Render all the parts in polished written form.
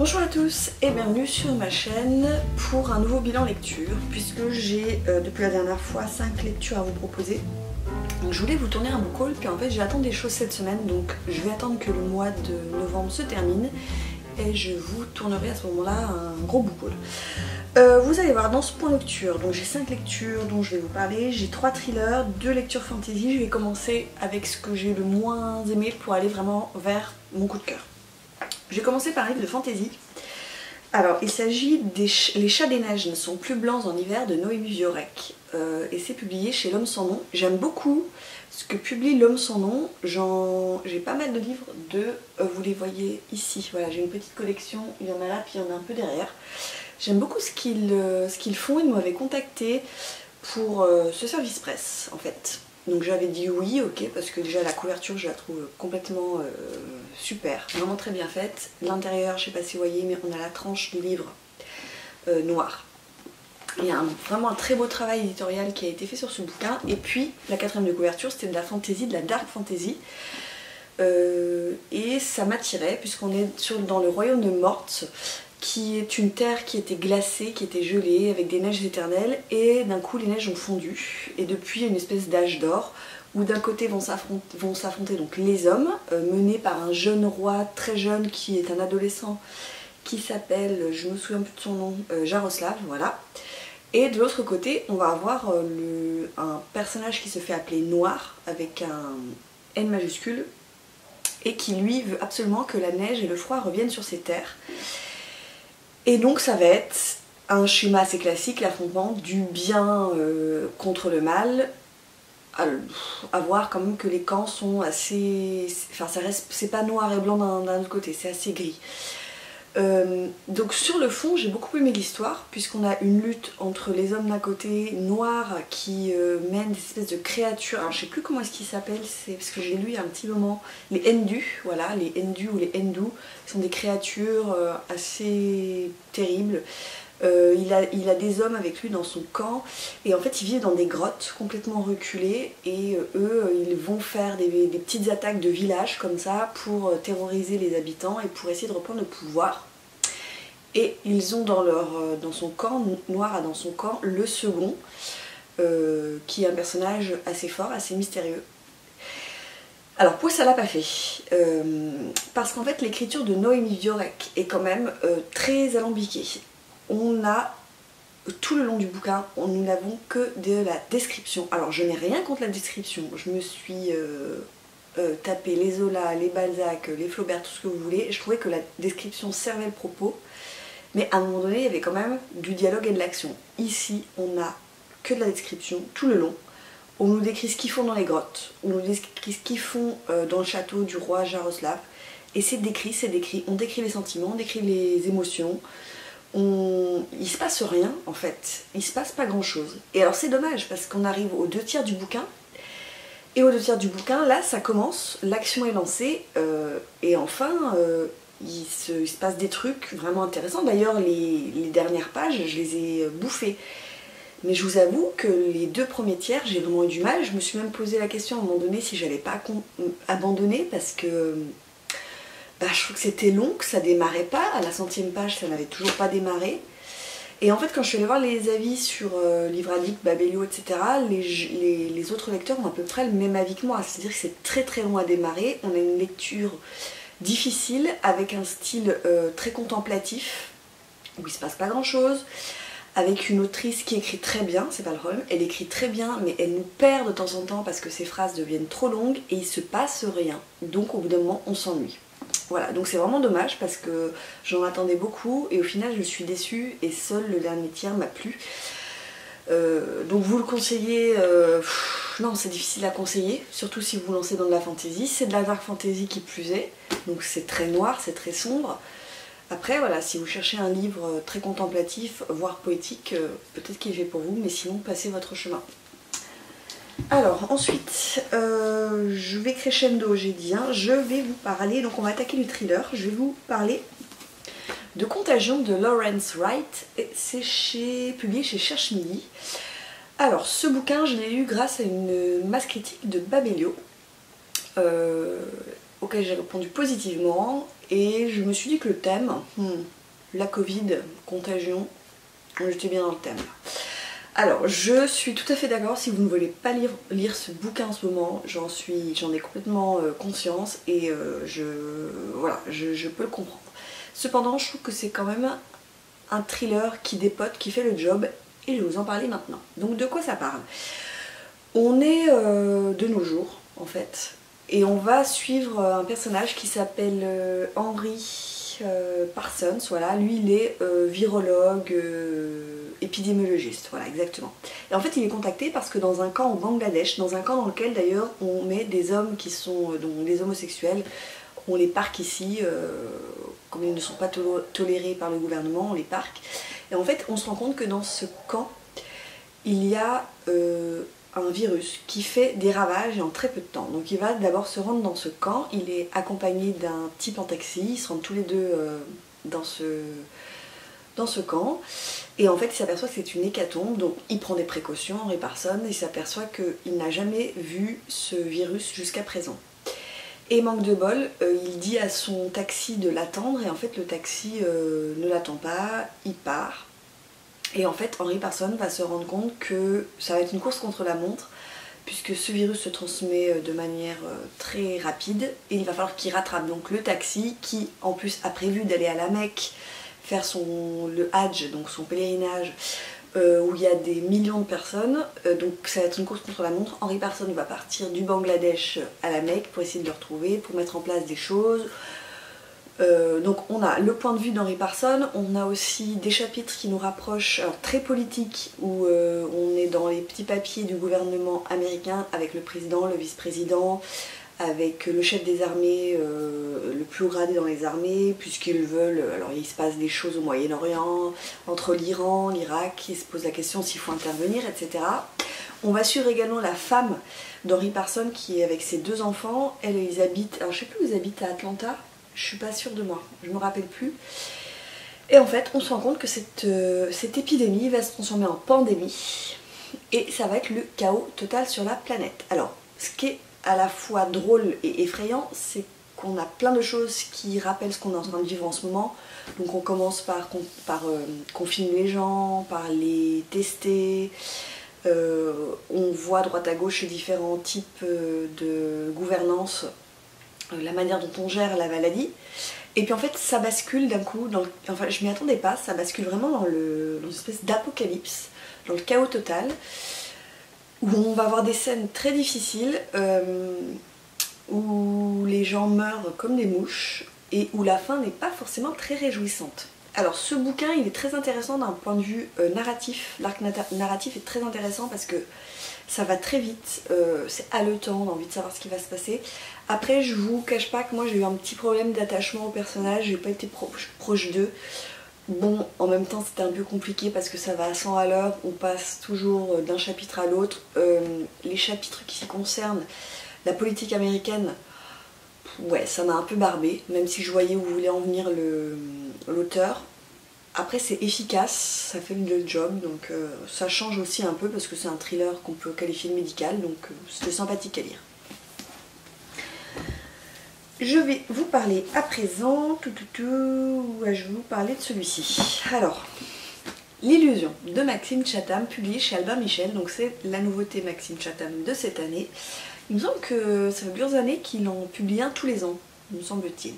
Bonjour à tous et bienvenue sur ma chaîne pour un nouveau bilan lecture puisque j'ai depuis la dernière fois 5 lectures à vous proposer. Donc je voulais vous tourner un book haul, puis en fait j'ai attendu des choses cette semaine, donc je vais attendre que le mois de novembre se termine et je vous tournerai à ce moment-là un gros book haul. Vous allez voir dans ce point lecture, donc j'ai 5 lectures dont je vais vous parler, j'ai 3 thrillers, 2 lectures fantasy. Je vais commencer avec ce que j'ai le moins aimé pour aller vraiment vers mon coup de cœur. Je vais commencer par un livre de fantasy. Alors, il s'agit des Les Chats des Neiges ne sont plus blancs en hiver de Noémie Viorek. Et c'est publié chez L'Homme sans nom. J'aime beaucoup ce que publie L'Homme sans nom. J'ai pas mal de livres vous les voyez ici. Voilà, j'ai une petite collection, il y en a là, puis il y en a un peu derrière. J'aime beaucoup ce qu'ils font. Ils m'avaient contacté pour ce service presse, en fait. Donc j'avais dit oui, ok, parce que déjà la couverture je la trouve complètement super, vraiment très bien faite. L'intérieur, je sais pas si vous voyez, mais on a la tranche du livre noir. Il y a vraiment un très beau travail éditorial qui a été fait sur ce bouquin. Et puis la quatrième de couverture, c'était de la fantasy, de la dark fantasy. Et ça m'attirait puisqu'on est dans le royaume de Morte, qui est une terre qui était glacée, qui était gelée, avec des neiges éternelles, et d'un coup les neiges ont fondu, et depuis une espèce d'âge d'or, où d'un côté vont s'affronter donc les hommes, menés par un jeune roi très jeune qui est un adolescent, qui s'appelle, je me souviens plus de son nom, Jaroslav, voilà. Et de l'autre côté, on va avoir un personnage qui se fait appeler Noir, avec un N majuscule, et qui lui veut absolument que la neige et le froid reviennent sur ses terres. Et donc ça va être un schéma assez classique, l'affrontement du bien contre le mal, à voir quand même que les camps sont assez... Enfin ça reste, c'est pas noir et blanc d'un autre côté, c'est assez gris. Donc sur le fond j'ai beaucoup aimé l'histoire, puisqu'on a une lutte entre les hommes d'un côté, noirs qui mènent des espèces de créatures, alors je sais plus comment est-ce qu'ils s'appellent, c'est parce que j'ai lu il y a un petit moment, les Endus, voilà, les Endus ou les Endous, sont des créatures assez terribles. Il a des hommes avec lui dans son camp, et en fait ils vivent dans des grottes complètement reculées, et eux ils vont faire des petites attaques de villages comme ça pour terroriser les habitants et pour essayer de reprendre le pouvoir. Et ils ont dans son camp, Noir a dans son camp le second, qui est un personnage assez fort, assez mystérieux. Alors pourquoi ça l'a pas fait parce qu'en fait l'écriture de Noémie Viorek est quand même très alambiquée. On a, tout le long du bouquin, nous n'avons que de la description. Alors je n'ai rien contre la description, je me suis tapé les Zola, les Balzac, les Flaubert, tout ce que vous voulez. Je trouvais que la description servait le propos, mais à un moment donné il y avait quand même du dialogue et de l'action. Ici on n'a que de la description tout le long. On nous décrit ce qu'ils font dans les grottes, on nous décrit ce qu'ils font dans le château du roi Jaroslav, et c'est décrit, on décrit les sentiments, on décrit les émotions. Il se passe rien en fait, il se passe pas grand chose. Et alors c'est dommage parce qu'on arrive aux 2 tiers du bouquin, et aux 2 tiers du bouquin, là ça commence, l'action est lancée, et enfin il se passe des trucs vraiment intéressants. D'ailleurs les dernières pages, je les ai bouffées. Mais je vous avoue que les 2 premiers tiers, j'ai vraiment eu du mal. Je me suis même posé la question à un moment donné si j'allais pas abandonner, parce que je trouve que c'était long, que ça démarrait pas. À la 100e page, ça n'avait toujours pas démarré. Et en fait, quand je suis allée voir les avis sur Livre Addict, Babelio, etc., les autres lecteurs ont à peu près le même avis que moi. C'est-à-dire que c'est très très long à démarrer. On a une lecture difficile, avec un style très contemplatif, où il se passe pas grand-chose, avec une autrice qui écrit très bien, c'est pas le problème, elle écrit très bien, mais elle nous perd de temps en temps parce que ses phrases deviennent trop longues et il se passe rien. Donc au bout d'un moment, on s'ennuie. Voilà, donc c'est vraiment dommage parce que j'en attendais beaucoup et au final je suis déçue, et seul le dernier tiers m'a plu. Donc vous le conseillez, non c'est difficile à conseiller, surtout si vous vous lancez dans de la fantasy. C'est de la dark fantasy qui plus est, donc c'est très noir, c'est très sombre. Après voilà, si vous cherchez un livre très contemplatif, voire poétique, peut-être qu'il est fait pour vous, mais sinon passez votre chemin. Alors ensuite, je vais crescendo, j'ai dit, hein, je vais vous parler, donc on va attaquer du thriller, je vais vous parler de Contagion de Lawrence Wright, et c'est publié chez Cherche Midi. Alors ce bouquin, je l'ai lu grâce à une masse critique de Babelio. auquel j'ai répondu positivement et je me suis dit que le thème, la Covid, contagion, j'étais bien dans le thème. Alors, je suis tout à fait d'accord, si vous ne voulez pas lire ce bouquin en ce moment, j'en ai complètement conscience et voilà, je peux le comprendre. Cependant, je trouve que c'est quand même un thriller qui dépote, qui fait le job, et je vais vous en parler maintenant. Donc de quoi ça parle? On est de nos jours, en fait, et on va suivre un personnage qui s'appelle Henry Parsons, voilà, lui il est virologue, épidémiologiste, voilà exactement. Et en fait il est contacté parce que dans un camp au Bangladesh, dans un camp dans lequel d'ailleurs on met des hommes qui sont, donc des homosexuels, on les parque ici, comme ils ne sont pas tolérés par le gouvernement, on les parque. Et en fait on se rend compte que dans ce camp, il y a un virus qui fait des ravages en très peu de temps. Donc il va d'abord se rendre dans ce camp, il est accompagné d'un type en taxi, ils se rendent tous les deux dans ce camp, et en fait il s'aperçoit que c'est une hécatombe, donc il prend des précautions, Henry Parsons, et il s'aperçoit qu'il n'a jamais vu ce virus jusqu'à présent. Et manque de bol, il dit à son taxi de l'attendre, et en fait le taxi ne l'attend pas, il part. Et en fait, Henry Parsons va se rendre compte que ça va être une course contre la montre, puisque ce virus se transmet de manière très rapide, et il va falloir qu'il rattrape donc le taxi, qui en plus a prévu d'aller à la Mecque, faire le Hajj, donc son pèlerinage, où il y a des millions de personnes, donc ça va être une course contre la montre. Henry Parsons va partir du Bangladesh à la Mecque pour essayer de le retrouver, pour mettre en place des choses. Donc on a le point de vue d'Henry Parsons, on a aussi des chapitres qui nous rapprochent, alors très politiques, où on est dans les petits papiers du gouvernement américain avec le président, le vice-président, avec le chef des armées, le plus haut gradé dans les armées, puisqu'ils veulent, alors il se passe des choses au Moyen-Orient, entre l'Iran, l'Irak, ils se posent la question s'il faut intervenir, etc. On va suivre également la femme d'Henry Parsons qui est avec ses 2 enfants, ils habitent, alors je sais plus où ils habitent, à Atlanta. Je suis pas sûre de moi, je me rappelle plus. Et en fait, on se rend compte que cette épidémie va se transformer en pandémie et ça va être le chaos total sur la planète. Alors, ce qui est à la fois drôle et effrayant, c'est qu'on a plein de choses qui rappellent ce qu'on est en train de vivre en ce moment. Donc on commence par confiner les gens, par les tester. On voit à droite à gauche différents types de gouvernance, la manière dont on gère la maladie, et puis en fait ça bascule d'un coup, enfin je m'y attendais pas, ça bascule vraiment dans une espèce d'apocalypse, dans le chaos total, où on va avoir des scènes très difficiles, où les gens meurent comme des mouches, et où la fin n'est pas forcément très réjouissante. Alors ce bouquin il est très intéressant d'un point de vue narratif, l'arc narratif est très intéressant parce que ça va très vite, c'est haletant, on a envie de savoir ce qui va se passer. Après je vous cache pas que moi j'ai eu un petit problème d'attachement au personnage, j'ai pas été proche d'eux. Bon, en même temps c'était un peu compliqué parce que ça va à 100 à l'heure, on passe toujours d'un chapitre à l'autre. Les chapitres qui concernent la politique américaine, ouais ça m'a un peu barbé, même si je voyais où voulait en venir l'auteur. Après c'est efficace, ça fait le job, donc ça change aussi un peu parce que c'est un thriller qu'on peut qualifier de médical, donc c'était sympathique à lire. Je vais vous parler à présent, je vais vous parler de celui-ci. Alors, L'illusion de Maxime Chatham, publié chez Albin Michel, donc c'est la nouveauté Maxime Chatham de cette année. Il me semble que ça fait plusieurs années qu'il en publie un tous les ans, me semble-t-il.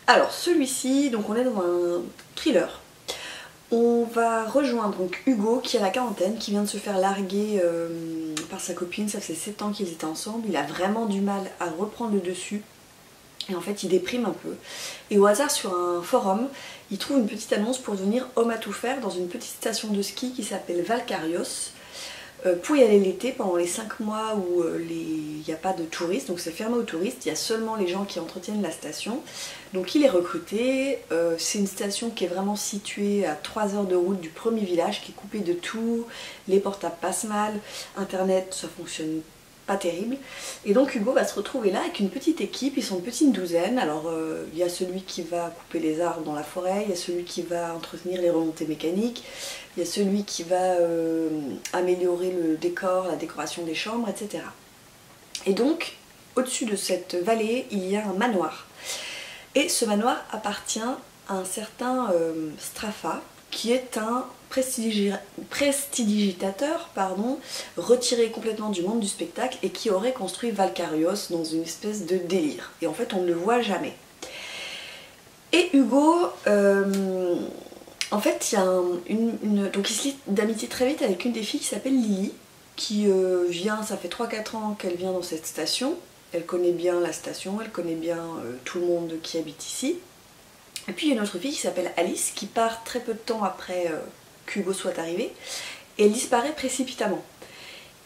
Alors celui-ci, donc on est dans un thriller. On va rejoindre donc Hugo qui a la quarantaine, qui vient de se faire larguer par sa copine, ça fait 7 ans qu'ils étaient ensemble, il a vraiment du mal à reprendre le dessus. Et en fait il déprime un peu. Et au hasard sur un forum, il trouve une petite annonce pour devenir homme à tout faire dans une petite station de ski qui s'appelle Valkarios. Pour y aller l'été, pendant les 5 mois où il n'y a pas de touristes, donc c'est fermé aux touristes, il y a seulement les gens qui entretiennent la station. Donc il est recruté, c'est une station qui est vraiment située à 3 heures de route du premier village, qui est coupé de tout, les portables passent mal, internet ça fonctionne pas terrible. Et donc Hugo va se retrouver là avec une petite équipe, ils sont une petite douzaine. Alors il y a celui qui va couper les arbres dans la forêt, il y a celui qui va entretenir les remontées mécaniques, il y a celui qui va améliorer le décor, la décoration des chambres, etc. Et donc au-dessus de cette vallée, il y a un manoir. Et ce manoir appartient à un certain Strafa, qui est un prestidigitateur, retiré complètement du monde du spectacle et qui aurait construit Valkarios dans une espèce de délire. Et en fait, on ne le voit jamais. Et Hugo, en fait, il y a donc il se lie d'amitié très vite avec une des filles qui s'appelle Lily, qui vient, ça fait 3-4 ans qu'elle vient dans cette station. Elle connaît bien la station, elle connaît bien tout le monde qui habite ici. Et puis il y a une autre fille qui s'appelle Alice, qui part très peu de temps après qu'Hugo soit arrivé, et elle disparaît précipitamment.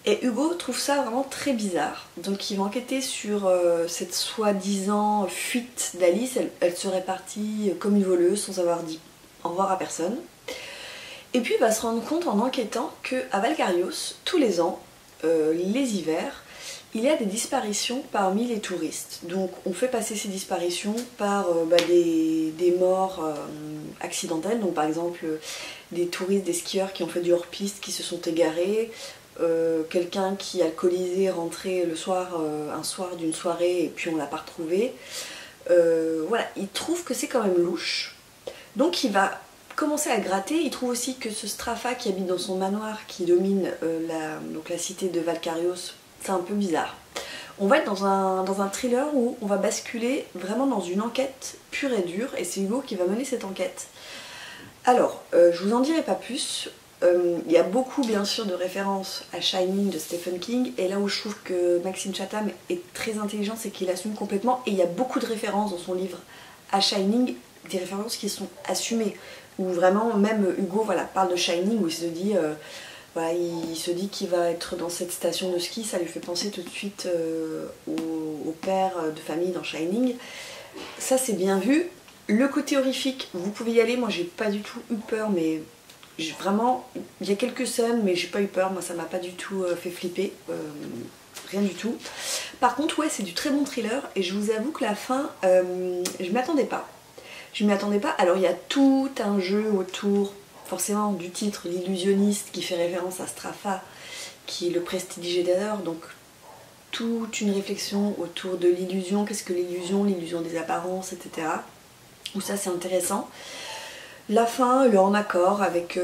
Et Hugo trouve ça vraiment très bizarre, donc il va enquêter sur cette soi-disant fuite d'Alice. Elle serait partie comme une voleuse sans avoir dit au revoir à personne. Et puis il va se rendre compte en enquêtant qu'à Valkarios, tous les ans, les hivers, il y a des disparitions parmi les touristes. Donc on fait passer ces disparitions par des morts accidentelles, donc par exemple des touristes, des skieurs qui ont fait du hors-piste, qui se sont égarés, quelqu'un qui alcoolisé rentrait le soir, un soir d'une soirée et puis on l'a pas retrouvé. Voilà, il trouve que c'est quand même louche. Donc il va commencer à gratter. Il trouve aussi que ce Strafa qui habite dans son manoir, qui domine la cité de Valkarios, c'est un peu bizarre. On va être dans un thriller où on va basculer vraiment dans une enquête pure et dure, et c'est Hugo qui va mener cette enquête. Alors, je vous en dirai pas plus. Il y a beaucoup bien sûr de références à Shining de Stephen King, et là où je trouve que Maxime Chatham est très intelligent, c'est qu'il assume complètement, et il y a beaucoup de références dans son livre à Shining, des références qui sont assumées, où vraiment même Hugo parle de Shining, où il se dit qu'il va être dans cette station de ski, ça lui fait penser tout de suite au père de famille dans Shining. Ça c'est bien vu. Le côté horrifique, vous pouvez y aller, moi j'ai pas du tout eu peur, mais vraiment, il y a quelques scènes, mais j'ai pas eu peur, moi ça m'a pas du tout fait flipper, rien du tout. Par contre, ouais, c'est du très bon thriller, et je vous avoue que la fin, je m'y attendais pas. Je m'y attendais pas. Alors il y a tout un jeu autour, forcément, du titre, l'illusionniste, qui fait référence à Strafa, qui est le prestidigitateur, donc toute une réflexion autour de l'illusion, qu'est-ce que l'illusion des apparences, etc. Donc ça c'est intéressant. La fin, elle est en accord avec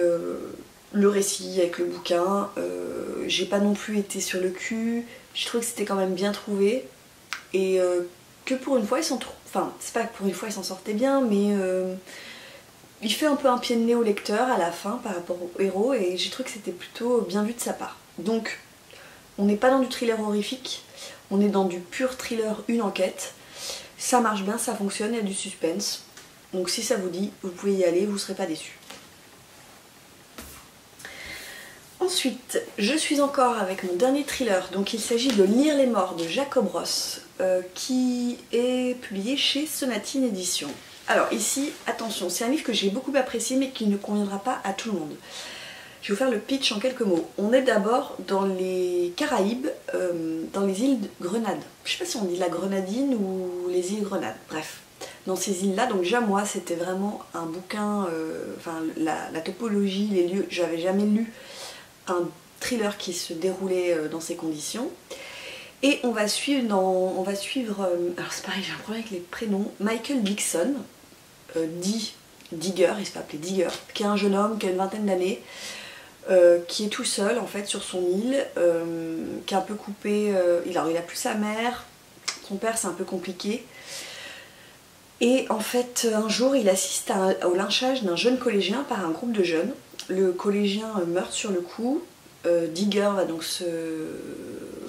le récit, avec le bouquin. J'ai pas non plus été sur le cul, je trouve que c'était quand même bien trouvé, et que pour une fois ils sont... Enfin, c'est pas que pour une fois ils s'en sortaient bien, mais il fait un peu un pied de nez au lecteur à la fin par rapport au héros, et j'ai trouvé que c'était plutôt bien vu de sa part. Donc, on n'est pas dans du thriller horrifique, on est dans du pur thriller, une enquête. Ça marche bien, ça fonctionne, il y a du suspense. Donc si ça vous dit, vous pouvez y aller, vous ne serez pas déçus. Ensuite, je suis encore avec mon dernier thriller, donc il s'agit de Lire les morts de Jacob Ross, qui est publié chez Sonatine Éditions. Alors ici, attention, c'est un livre que j'ai beaucoup apprécié mais qui ne conviendra pas à tout le monde. Je vais vous faire le pitch en quelques mots. On est d'abord dans les Caraïbes, dans les îles de Grenade. Je sais pas si on dit la Grenadine ou les îles Grenade, bref. Dans ces îles-là, donc déjà moi c'était vraiment un bouquin, la topologie, les lieux, j'avais jamais lu un thriller qui se déroulait dans ces conditions. Et on va suivre, alors c'est pareil, j'ai un problème avec les prénoms, Michael Dixon, dit Digger, il se fait appeler Digger, qui est un jeune homme qui a une vingtaine d'années, qui est tout seul en fait sur son île, qui est un peu coupé, il a plus sa mère, son père c'est un peu compliqué. Et en fait, un jour, il assiste au lynchage d'un jeune collégien par un groupe de jeunes. Le collégien meurt sur le coup. Digger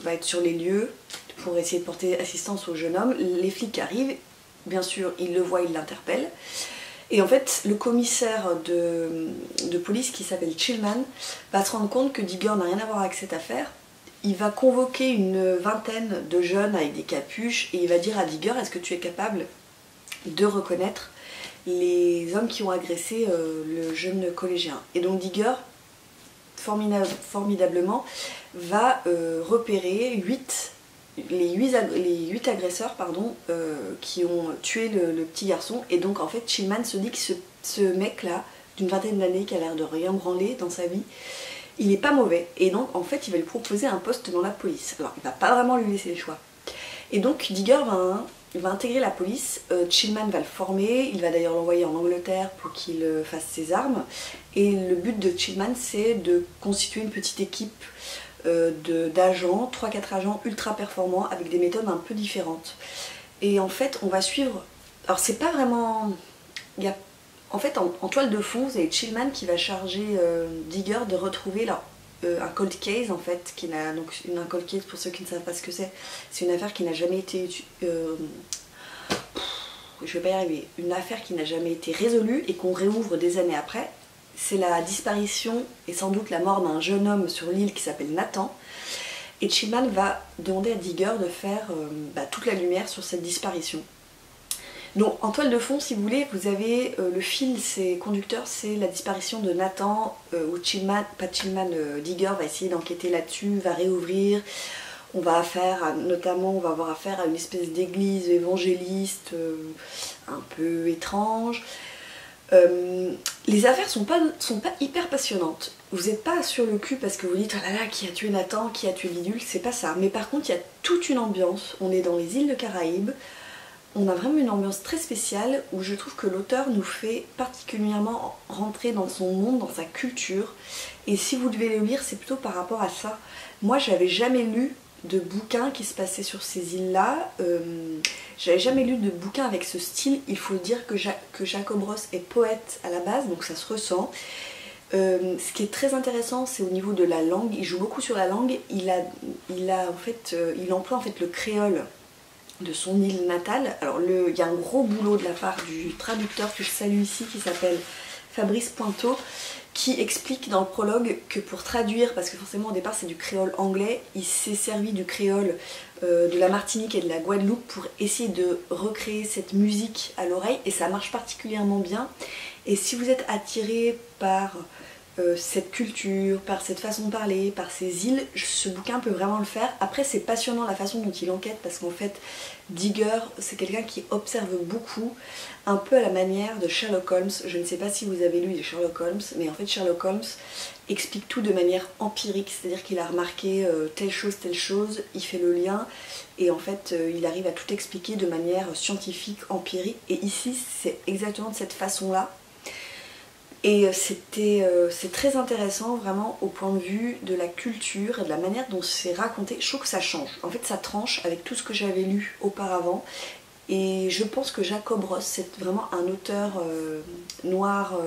va être sur les lieux pour essayer de porter assistance au jeune homme. Les flics arrivent, bien sûr, ils le voient, ils l'interpellent. Et en fait, le commissaire de police, qui s'appelle Chillman, va se rendre compte que Digger n'a rien à voir avec cette affaire. Il va convoquer une vingtaine de jeunes avec des capuches et il va dire à Digger, est-ce que tu es capable de reconnaître les hommes qui ont agressé le jeune collégien. Et donc Digger, formidablement, va repérer les 8 agresseurs qui ont tué le petit garçon. Et donc en fait Chillman se dit que ce mec là, d'une vingtaine d'années, qui a l'air de rien branler dans sa vie, il est pas mauvais. Et donc en fait il va lui proposer un poste dans la police. Alors il va pas vraiment lui laisser le choix. Et donc Digger va intégrer la police, Chillman va le former, il va d'ailleurs l'envoyer en Angleterre pour qu'il fasse ses armes. Et le but de Chillman, c'est de constituer une petite équipe d'agents, 3-4 agents ultra performants avec des méthodes un peu différentes. Et en fait, on va suivre... Alors c'est pas vraiment... En fait, en toile de fond, vous avez Chillman qui va charger Digger de retrouver un cold case, en fait, donc un cold case, pour ceux qui ne savent pas ce que c'est une affaire qui n'a jamais été... je vais pas y arriver. Une affaire qui n'a jamais été résolue et qu'on réouvre des années après. C'est la disparition et sans doute la mort d'un jeune homme sur l'île qui s'appelle Nathan. Et Chillman va demander à Digger de faire toute la lumière sur cette disparition. Donc en toile de fond, si vous voulez, vous avez le fil, c'est conducteur, c'est la disparition de Nathan, où Digger va essayer d'enquêter là-dessus, va réouvrir. On va avoir affaire à une espèce d'église évangéliste un peu étrange. Les affaires sont pas hyper passionnantes. Vous n'êtes pas sur le cul parce que vous dites oh là là, qui a tué Nathan, qui a tué Bidule, c'est pas ça. Mais par contre, il y a toute une ambiance. On est dans les îles de Caraïbes. On a vraiment une ambiance très spéciale où je trouve que l'auteur nous fait particulièrement rentrer dans son monde, dans sa culture. Et si vous devez le lire, c'est plutôt par rapport à ça. Moi, j'avais jamais lu de bouquins qui se passaient sur ces îles-là. J'avais jamais lu de bouquins avec ce style. Il faut dire que Jacob Ross est poète à la base, donc ça se ressent. Ce qui est très intéressant, c'est au niveau de la langue. Il joue beaucoup sur la langue. Il emploie en fait le créole de son île natale. Alors il y a un gros boulot de la part du traducteur que je salue ici, qui s'appelle Fabrice Pointeau, qui explique dans le prologue que pour traduire, parce que forcément au départ c'est du créole anglais, il s'est servi du créole de la Martinique et de la Guadeloupe pour essayer de recréer cette musique à l'oreille, et ça marche particulièrement bien. Et si vous êtes attiré par cette culture, par cette façon de parler, par ces îles, ce bouquin peut vraiment le faire. Après, c'est passionnant la façon dont il enquête, parce qu'en fait Digger, c'est quelqu'un qui observe beaucoup, un peu à la manière de Sherlock Holmes. Je ne sais pas si vous avez lu les Sherlock Holmes, mais en fait Sherlock Holmes explique tout de manière empirique, c'est-à-dire qu'il a remarqué telle chose, il fait le lien, et en fait il arrive à tout expliquer de manière scientifique, empirique, et ici c'est exactement de cette façon-là. Et c'est très intéressant vraiment au point de vue de la culture et de la manière dont c'est raconté. Je trouve que ça change, en fait ça tranche avec tout ce que j'avais lu auparavant. Et je pense que Jacob Ross, c'est vraiment un auteur noir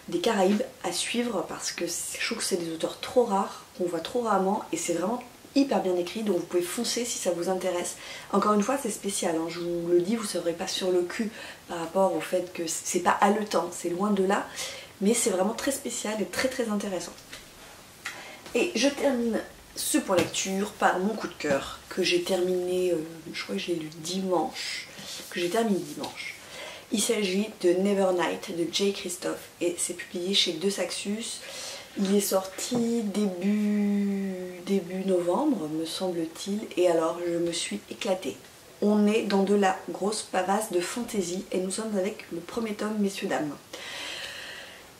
des Caraïbes à suivre, parce que je trouve que c'est des auteurs trop rares, qu'on voit trop rarement, et c'est vraiment hyper bien écrit, donc vous pouvez foncer si ça vous intéresse. Encore une fois, c'est spécial, hein, je vous le dis, vous ne serez pas sur le cul par rapport au fait que c'est pas haletant, c'est loin de là, mais c'est vraiment très spécial et très très intéressant. Et je termine ce point lecture par mon coup de cœur, que j'ai terminé, je crois que j'ai lu dimanche, Il s'agit de Nevernight de Jay Christophe, et c'est publié chez De Saxus. Il est sorti début novembre, me semble-t-il, et alors je me suis éclatée. On est dans de la grosse pavasse de fantaisie, et nous sommes avec le premier tome, messieurs dames.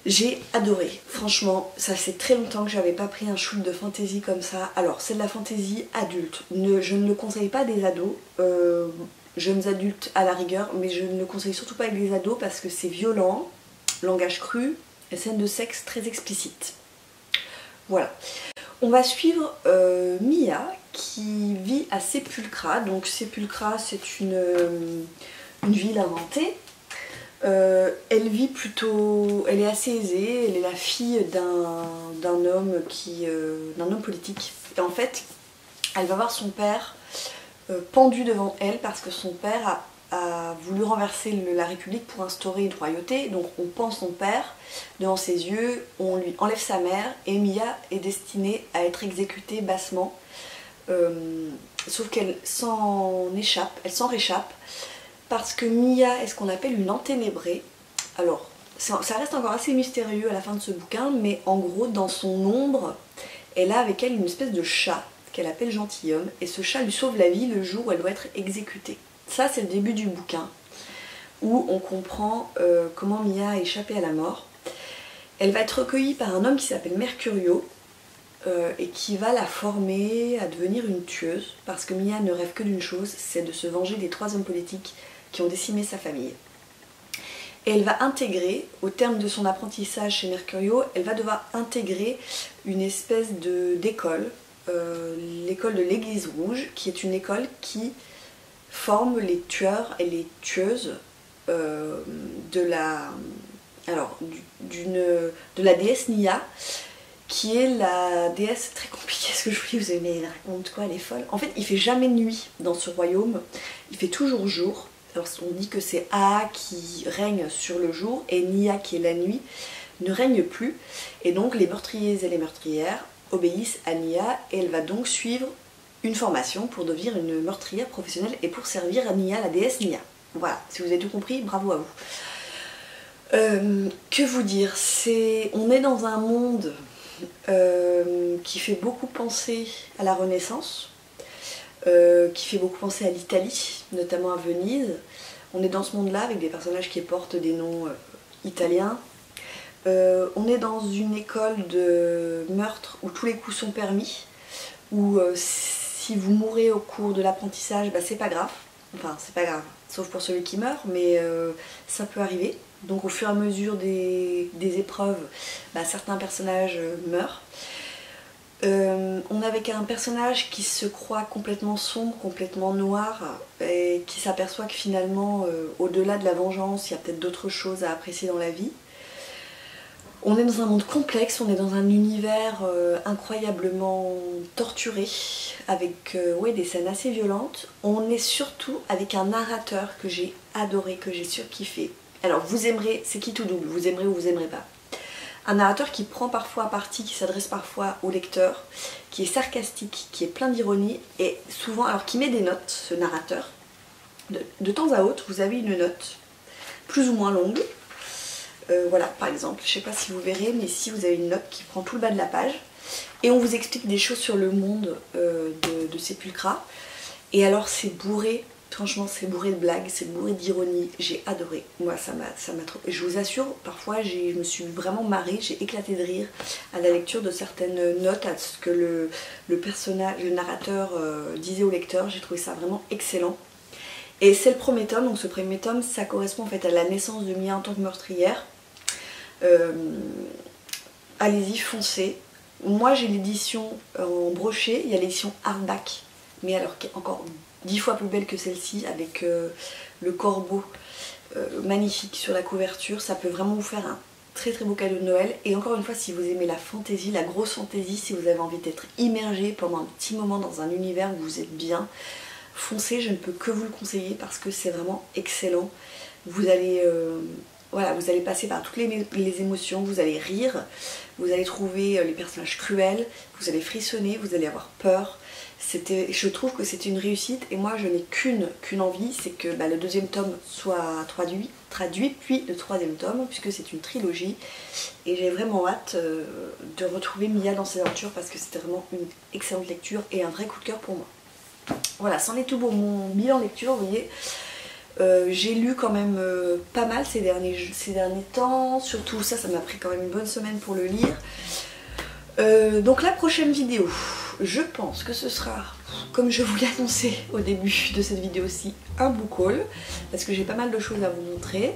J'ai adoré, franchement, ça fait très longtemps que j'avais pas pris un shoot de fantaisie comme ça. Alors c'est de la fantaisie adulte, je ne le conseille pas des ados, jeunes adultes à la rigueur, mais je ne le conseille surtout pas avec des ados parce que c'est violent, langage cru, et scènes de sexe très explicites. Voilà. On va suivre Mia qui vit à Sepulcra. Donc Sepulcra, c'est une ville inventée. Elle vit plutôt... Elle est assez aisée, elle est la fille d'un homme politique. Et en fait, elle va voir son père pendu devant elle parce que son père a voulu renverser la République pour instaurer une royauté. Donc on pend son père devant ses yeux, on lui enlève sa mère, et Mia est destinée à être exécutée bassement. Sauf qu'elle s'en réchappe, parce que Mia est ce qu'on appelle une enténébrée. Alors ça reste encore assez mystérieux à la fin de ce bouquin, mais en gros dans son ombre, elle a avec elle une espèce de chat qu'elle appelle gentilhomme, et ce chat lui sauve la vie le jour où elle doit être exécutée. Ça c'est le début du bouquin, où on comprend comment Mia a échappé à la mort. Elle va être recueillie par un homme qui s'appelle Mercurio, et qui va la former à devenir une tueuse, parce que Mia ne rêve que d'une chose, c'est de se venger des 3 hommes politiques qui ont décimé sa famille. Et elle va intégrer, au terme de son apprentissage chez Mercurio, elle va devoir intégrer une espèce d'école, l'école de l'Église Rouge, qui est une école qui forme les tueurs et les tueuses de la déesse Nia, qui est la déesse, très compliquée ce que je vous dis, vous allez me raconter quoi, elle est folle. En fait, il fait jamais nuit dans ce royaume, il fait toujours jour. Alors on dit que c'est Aa qui règne sur le jour et Nia qui est la nuit ne règne plus. Et donc les meurtriers et les meurtrières obéissent à Nia et elle va donc suivre une formation pour devenir une meurtrière professionnelle et pour servir à Nia, la déesse Nia. Voilà, si vous avez tout compris, bravo à vous. Que vous dire, on est dans un monde qui fait beaucoup penser à la Renaissance, qui fait beaucoup penser à l'Italie, notamment à Venise. On est dans ce monde-là avec des personnages qui portent des noms italiens. On est dans une école de meurtre où tous les coups sont permis, où si vous mourrez au cours de l'apprentissage, bah, c'est pas grave. Enfin, c'est pas grave, sauf pour celui qui meurt, mais ça peut arriver. Donc au fur et à mesure des épreuves, bah, certains personnages meurent. On est avec un personnage qui se croit complètement sombre, complètement noir, et qui s'aperçoit que finalement, au-delà de la vengeance, il y a peut-être d'autres choses à apprécier dans la vie. On est dans un monde complexe, on est dans un univers incroyablement torturé, avec ouais, des scènes assez violentes. On est surtout avec un narrateur que j'ai adoré, que j'ai surkiffé. Alors vous aimerez, c'est qui tout double, vous aimerez ou vous aimerez pas. Un narrateur qui prend parfois parti, qui s'adresse parfois au lecteur, qui est sarcastique, qui est plein d'ironie et souvent, alors qui met des notes, ce narrateur. De temps à autre, vous avez une note plus ou moins longue. Voilà, par exemple, je sais pas si vous verrez, mais ici vous avez une note qui prend tout le bas de la page et on vous explique des choses sur le monde de Sepulcra. Et alors c'est bourré. Franchement, c'est bourré de blagues, c'est bourré d'ironie, j'ai adoré. Moi, ça m'a trop... Je vous assure, parfois, je me suis vraiment marrée, j'ai éclaté de rire à la lecture de certaines notes, à ce que le personnage, le narrateur disait au lecteur. J'ai trouvé ça vraiment excellent. Et c'est le premier tome, donc ce premier tome, ça correspond en fait à la naissance de Mia en tant que meurtrière. Allez-y, foncez. Moi, j'ai l'édition en brochet, il y a l'édition hardback, mais alors qui est encore 10 fois plus belle que celle-ci, avec le corbeau magnifique sur la couverture. Ça peut vraiment vous faire un très très beau cadeau de Noël. Et encore une fois, si vous aimez la fantaisie, la grosse fantaisie, si vous avez envie d'être immergé pendant un petit moment dans un univers où vous êtes bien, foncez, je ne peux que vous le conseiller parce que c'est vraiment excellent. Vous allez... voilà, vous allez passer par toutes les émotions, vous allez rire, vous allez trouver les personnages cruels, vous allez frissonner, vous allez avoir peur. Je trouve que c'est une réussite et moi je n'ai qu'une envie, c'est que le deuxième tome soit traduit, puis le troisième tome, puisque c'est une trilogie. Et j'ai vraiment hâte de retrouver Mia dans ses aventures parce que c'était vraiment une excellente lecture et un vrai coup de cœur pour moi. Voilà, c'en est tout pour mon bilan lecture, vous voyez. J'ai lu quand même pas mal ces derniers temps, surtout ça m'a pris quand même une bonne semaine pour le lire. Donc la prochaine vidéo, je pense que ce sera, comme je vous l'ai annoncé au début de cette vidéo-ci, un book haul, parce que j'ai pas mal de choses à vous montrer.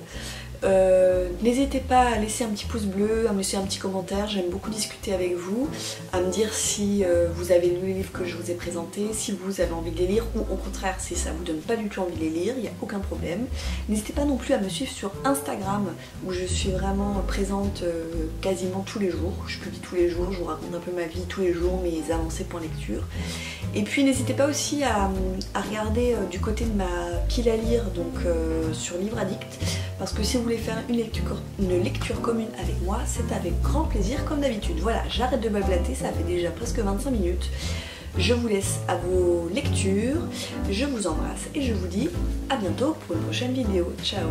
N'hésitez pas à laisser un petit pouce bleu, à me laisser un petit commentaire, j'aime beaucoup discuter avec vous, à me dire si vous avez lu les livres que je vous ai présentés, si vous avez envie de les lire ou au contraire si ça vous donne pas du tout envie de les lire, il n'y a aucun problème. N'hésitez pas non plus à me suivre sur Instagram où je suis vraiment présente quasiment tous les jours, je publie tous les jours, je vous raconte un peu ma vie tous les jours, mes avancées pour lecture. Et puis n'hésitez pas aussi à regarder du côté de ma pile à lire, donc sur Livre Addict, parce que si vous voulez faire une lecture commune avec moi, c'est avec grand plaisir comme d'habitude. Voilà, j'arrête de blablater, ça fait déjà presque 25 minutes. Je vous laisse à vos lectures, je vous embrasse et je vous dis à bientôt pour une prochaine vidéo. Ciao!